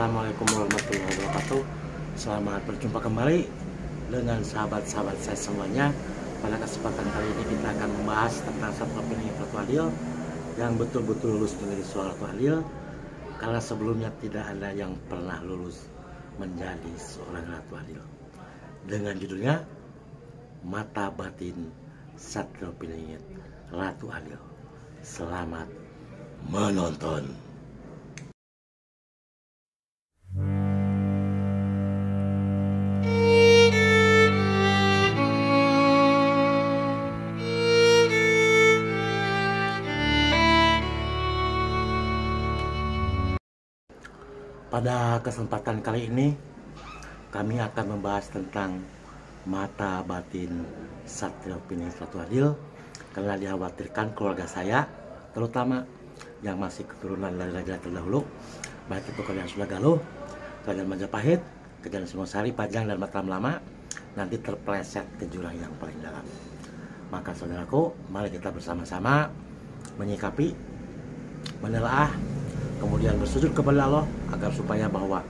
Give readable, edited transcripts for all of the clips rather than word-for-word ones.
Assalamualaikum warahmatullahi wabarakatuh. Selamat berjumpa kembali dengan sahabat-sahabat saya semuanya. Pada kesempatan kali ini kita akan membahas tentang satu opini Ratu Adil yang betul-betul lulus menjadi seorang Ratu Adil, karena sebelumnya tidak ada yang pernah lulus menjadi seorang Ratu Adil. Dengan judulnya Mata Batin Satrio Piningit Ratu Adil. Selamat menonton. Pada kesempatan kali ini kami akan membahas tentang mata batin Satrio Piningit Ratu Adil, karena dikhawatirkan keluarga saya, terutama yang masih keturunan dari raja terdahulu, baik itu kalian Sunda Galuh, kalian Majapahit, kalian Singosari, Pajang, dan Mataram Lama, nanti terpeleset ke jurang yang paling dalam. Maka saudaraku, mari kita bersama-sama menyikapi, menelaah, kemudian bersujud kepada Allah agar supaya bahwa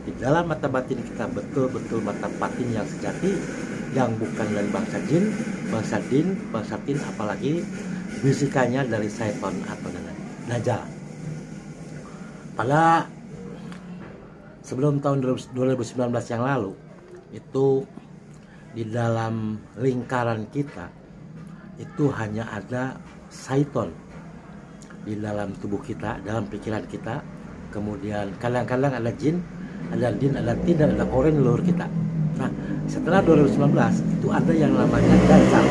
di dalam mata batin kita betul-betul mata batin yang sejati, yang bukan dari bangsa jin, bangsa din, bangsa tin, apalagi bisikannya dari syaitan atau dajjal. Pada sebelum tahun 2019 yang lalu, itu di dalam lingkaran kita itu hanya ada syaitan di dalam tubuh kita, dalam pikiran kita. Kemudian kadang-kadang ada jin, ada din, ada tin, dan ada koren di luar kita. Nah, setelah 2019 itu ada yang namanya dajjal.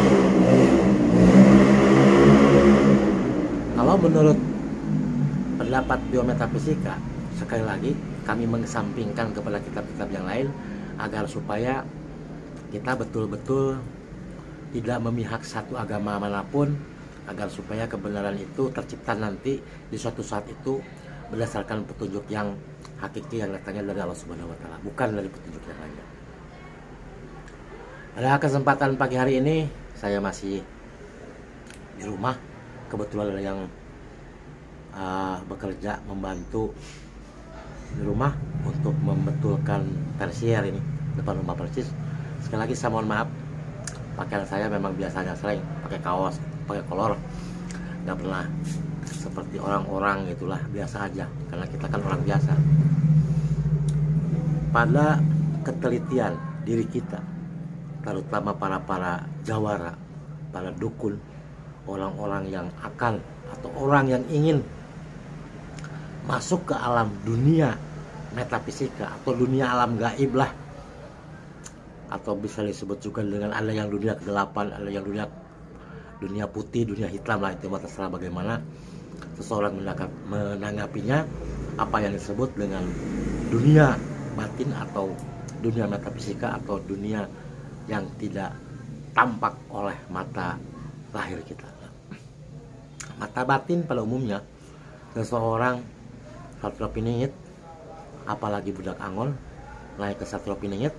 Kalau menurut pendapat biometafisika, sekali lagi kami mengesampingkan kepada kitab-kitab yang lain agar supaya kita betul-betul tidak memihak satu agama manapun, agar supaya kebenaran itu tercipta nanti di suatu saat itu berdasarkan petunjuk yang hakiki yang datangnya dari Allah Subhanahu wa Ta'ala, bukan dari petunjuk yang lainnya. Pada kesempatan pagi hari ini saya masih di rumah, kebetulan ada yang bekerja membantu di rumah untuk membetulkan tersier ini depan rumah persis. Sekali lagi saya mohon maaf, pakaian saya memang biasanya sering pakai kaos, pakai kolor, nggak pernah seperti orang-orang, itulah biasa aja karena kita kan orang biasa. Pada ketelitian diri kita, terutama para jawara, para dukun, orang-orang yang akan atau orang yang ingin masuk ke alam dunia metafisika atau dunia alam gaib lah, atau bisa disebut juga dengan ada yang dunia kegelapan, ada yang dunia putih, dunia hitam lah, itu terserah bagaimana seseorang menanggapinya. Apa yang disebut dengan dunia batin atau dunia metafisika atau dunia yang tidak tampak oleh mata lahir kita. Mata batin pada umumnya seseorang Satrio Piningit, apalagi budak Angon naik ke Satrio Piningit.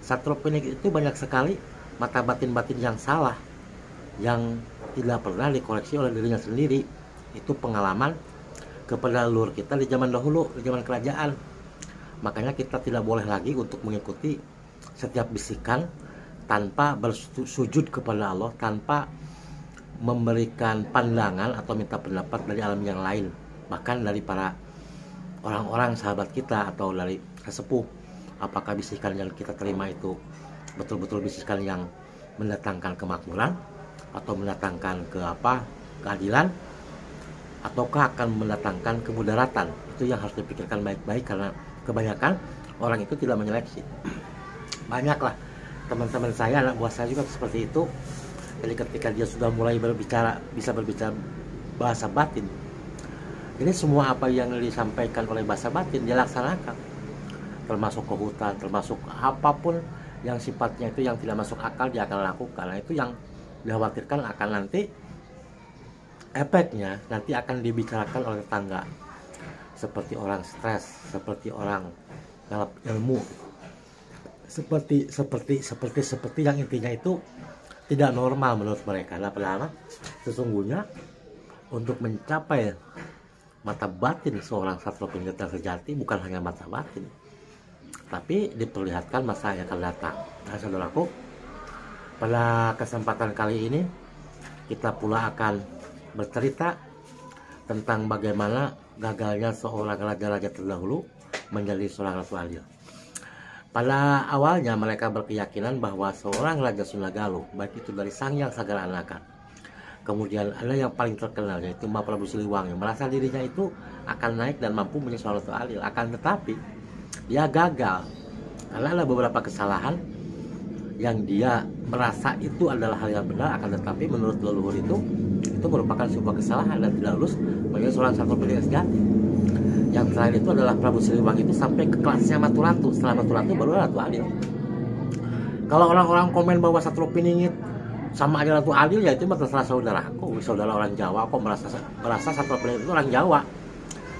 Satrio Piningit itu banyak sekali mata batin-batin yang salah, yang tidak pernah dikoreksi oleh dirinya sendiri. Itu pengalaman kepada leluhur kita di zaman dahulu, di zaman kerajaan. Makanya kita tidak boleh lagi untuk mengikuti setiap bisikan tanpa bersujud kepada Allah, tanpa memberikan pandangan atau minta pendapat dari alam yang lain, bahkan dari para orang-orang sahabat kita atau dari sesepuh. Apakah bisikan yang kita terima itu betul-betul bisikan yang mendatangkan kemakmuran atau mendatangkan keadilan, ataukah akan mendatangkan kemudaratan? Itu yang harus dipikirkan baik-baik, karena kebanyakan orang itu tidak menyeleksi. Banyaklah teman-teman saya, anak buah saya juga seperti itu. Jadi ketika dia sudah mulai bisa berbicara bahasa batin, ini semua apa yang disampaikan oleh bahasa batin dia laksanakan, termasuk ke hutan, termasuk apapun yang sifatnya itu yang tidak masuk akal dia akan lakukan. Nah, itu yang dikhawatirkan akan nanti efeknya nanti akan dibicarakan oleh tetangga, seperti orang stres, seperti orang dalam ilmu, seperti yang intinya itu tidak normal menurut mereka. Nah, padahal sesungguhnya untuk mencapai mata batin seorang Satrio Piningit yang sejati bukan hanya mata batin, tapi diperlihatkan masa yang akan datang. Nah, saudaraku, pada kesempatan kali ini kita pula akan bercerita tentang bagaimana gagalnya seorang raja-raja terdahulu menjadi seorang ratu adil. Pada awalnya mereka berkeyakinan bahwa seorang Raja Sunagaluh, baik itu dari Sangyang Sagara Anaka, kemudian ada yang paling terkenal yaitu Mahaprabu Siliwangi, merasa dirinya itu akan naik dan mampu menjadi seorang ratu adil. Akan tetapi dia gagal karena ada beberapa kesalahan yang dia merasa itu adalah hal yang benar, akan tetapi menurut leluhur itu merupakan sebuah kesalahan dan tidak lulus menjadi seorang Satrio Piningit sejati. Yang terakhir itu adalah Prabu Siliwangi itu sampai ke kelasnya Maturatu. Setelah Maturatu baru ratu adil. Kalau orang-orang komen bahwa Satrio Piningit sama aja ratu adil, ya itu terserah saudaraku. Saudara orang Jawa kok merasa Satrio Piningit itu orang Jawa.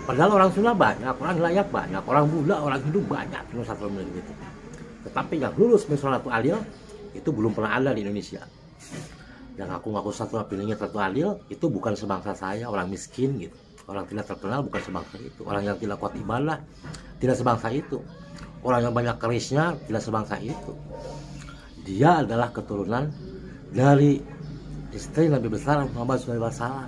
Padahal orang Sunda banyak, orang Dayak banyak, orang Buddha, orang Hindu banyak Satrio Piningit itu. Tetapi yang lulus menjadi ratu adil itu belum pernah ada di Indonesia. Yang ngaku Satrio Piningit ratu adil itu bukan sebangsa saya, orang miskin gitu. Orang tidak terkenal bukan sebangsa itu. Orang yang tidak kuat ibadah tidak sebangsa itu. Orang yang banyak kerisnya tidak sebangsa itu. Dia adalah keturunan dari istri Nabi besar Muhammad SAW.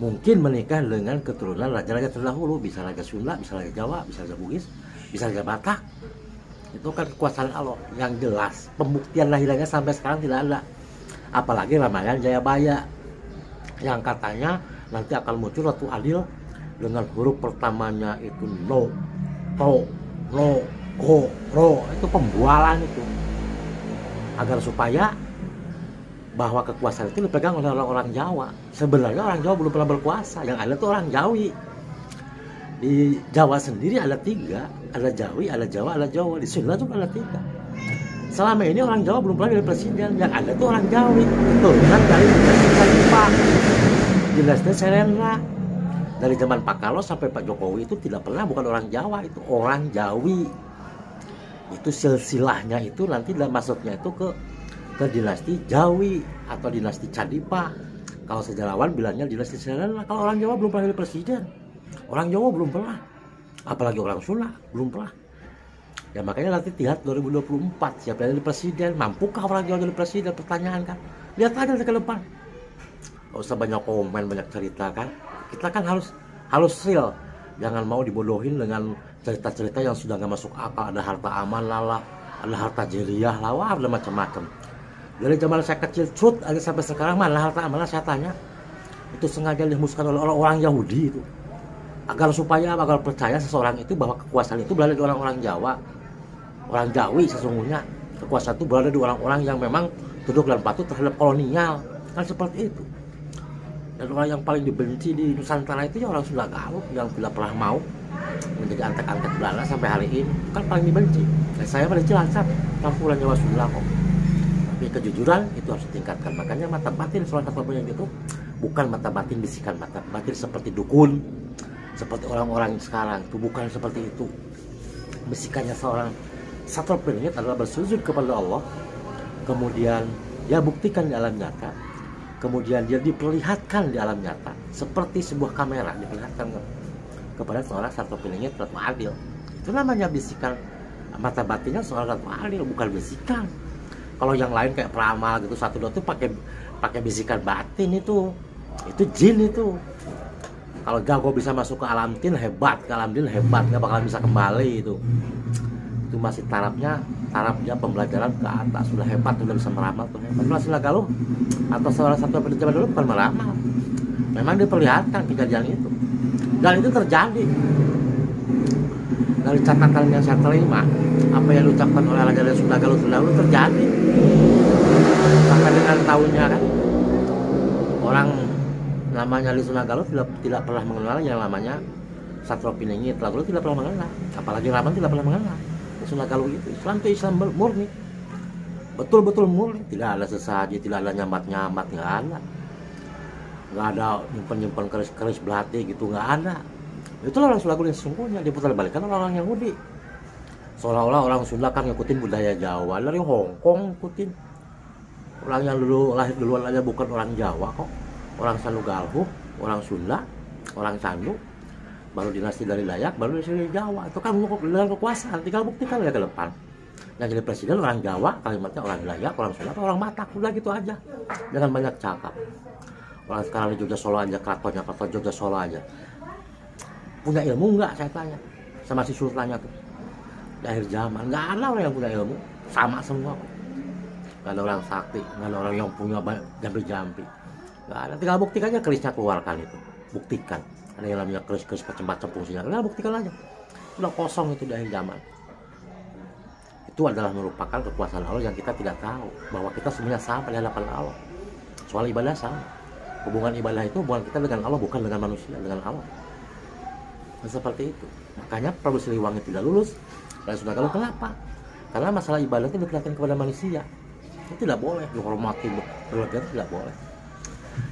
Mungkin menikah dengan keturunan raja-raja terdahulu. Bisa raja Sunda, bisa raja Jawa, bisa raja Bugis, bisa raja Batak. Itu kan kekuasaan Allah yang jelas. Pembuktian lahirnya sampai sekarang tidak ada. Apalagi Ramayana Jayabaya yang katanya nanti akan muncul ratu adil dengan huruf pertamanya itu no, to, no, ko, ro. Itu pembualan itu agar supaya bahwa kekuasaan itu dipegang oleh orang-orang Jawa. Sebenarnya orang Jawa belum pernah berkuasa, yang ada tuh orang Jawi. Di Jawa sendiri ada 3, ada Jawi, ada Jawa, ada Jawa. Di Sunda juga ada 3. Selama ini orang Jawa belum pernah jadi presiden, yang ada tuh orang Jawi. Turunan dari dinasti Serendra. Dari zaman Pak Karno sampai Pak Jokowi itu tidak pernah bukan orang Jawa, itu orang Jawi. Itu silsilahnya itu nanti masuknya itu ke dinasti Jawi atau dinasti Cadipa. Kalau sejarawan bilangnya dinasti Serendra. Kalau orang Jawa belum pernah jadi presiden, orang Jawa belum pernah, apalagi orang Sunda belum pernah. Ya makanya nanti lihat 2024 siapa yang jadi presiden, mampukah orang Jawa jadi presiden, pertanyaan kan. Lihat aja ke depan. Gak usah banyak komen, banyak cerita kan. Kita kan harus real. Jangan mau dibodohin dengan cerita-cerita yang sudah gak masuk akal. Ada harta aman lah, ada harta jeriah lah, wah ada macam-macam. Dari zaman saya kecil cut aja sampai sekarang mana harta aman saya tanya. Itu sengaja dihembuskan oleh orang-orang Yahudi itu. Agar percaya seseorang itu bahwa kekuasaan itu berada di orang-orang Jawa. Orang Jawi sesungguhnya. Kekuasaan itu berada di orang-orang yang memang tunduk dan patuh terhadap kolonial. Kan seperti itu. Dan orang yang paling dibenci di Nusantara itu ya orang Sunda Galuh yang tidak pernah mau menjadi antek-antek Belanda sampai hari ini. Kan paling dibenci. Dan saya pada Cilacap, campuran Jawa Sunda kok. Tapi kejujuran itu harus ditingkatkan. Makanya mata batin seorang Satrio Piningit itu bukan mata batin bisikan, mata batin seperti dukun, seperti orang-orang sekarang. Itu bukan seperti itu. Bisikannya seorang Satrio Piningit adalah bersujud kepada Allah. Kemudian dia buktikan di alam nyata. Kemudian dia diperlihatkan di alam nyata seperti sebuah kamera diperlihatkan kepada seorang Satrio Piningit ratu adil. Itu namanya bisikan mata batinnya seorang ratu adil, bukan bisikan. Kalau yang lain kayak peramal gitu satu dua tuh pakai bisikan batin itu jin itu. Kalau jago bisa masuk ke alam jin hebat, ke alam jin hebat, nggak bakalan bisa kembali itu. Itu masih tarafnya pembelajaran ke atas, sudah hebat, sudah bisa meramal tuh hebat. Kalau Sunda Galuh atau salah satu zaman dulu bukan meramal, memang diperlihatkan kejadian itu, dan itu terjadi. Dari catatan yang saya terima, apa yang diucapkan oleh Raja Sunda Galuh terdahulu terjadi. Sampai dengan tahunnya kan, orang namanya di Sunda Galuh tidak pernah mengenal yang namanya Satrio Piningit, lalu tidak pernah mengenal, apalagi Raman tidak pernah mengenal. Sunda Galuh itu Islam murni, betul-betul murni, tidak ada sesaji, tidak ada nyambat-nyambat, nggak ada nyimpen keris belati gitu, nggak ada. Itulah orang Sunda Galuh yang sesungguhnya, diputarbalikkan orang Yahudi. Seolah-olah orang Sunda kan ngikutin budaya Jawa, dari Hong Kong ngikutin. Orang yang dulu lahir duluan aja bukan orang Jawa kok, orang Sunda Galuh, orang Sunda, orang Candu, baru dinasti dari Dayak, baru dinasti dari Jawa. Itu kan dengan kekuasaan, tinggal buktikan ya ke depan. Yang jadi presiden orang Jawa, kalimatnya orang Dayak, orang Sunda, orang Batak, udah gitu aja. Jangan banyak cakap. Orang sekarang di Jogja Solo aja, keratonnya keraton Jogja Solo aja. Punya ilmu nggak, saya tanya sama si sultannya tuh. Di akhir zaman nggak ada orang yang punya ilmu, sama semua. Nggak ada orang sakti, nggak ada orang yang punya jampi-jampi. Nggak ada, tinggal buktikan aja kerisnya keluarkan itu. Buktikan. Ada yang namanya keris-keris macam-macam fungsinya. Tinggal buktikan aja. Udah kosong itu di akhir zaman. Itu adalah merupakan kekuasaan Allah yang kita tidak tahu. Bahwa kita sebenarnya sama di hadapan Allah. Soal ibadah sama. Hubungan ibadah itu hubungan kita dengan Allah, bukan dengan manusia, dengan Allah. Dan seperti itu. Makanya Prabu Siliwangi tidak lulus. Dan sudah kalau kenapa? Karena masalah ibadah itu diperlihatkan kepada manusia. Itu tidak boleh dihormati, berlebihan tidak boleh.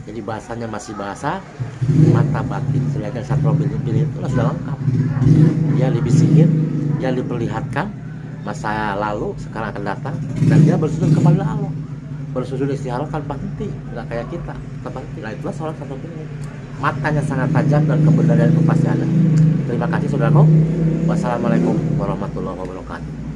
Jadi bahasanya masih bahasa mata batin. Sedangkan Satrio Pilih itu sudah lengkap. Dia dibisikin, dia diperlihatkan masa lalu, sekarang akan datang, dan dia bersujud kepada Allah. Bersujud istikharah tanpa henti, nggak kayak kita tanpa henti. Nah itulah seorang Satrio Pilih. Matanya sangat tajam dan kebenaran itu pasti ada. Terima kasih saudaraku. Wassalamualaikum warahmatullahi wabarakatuh.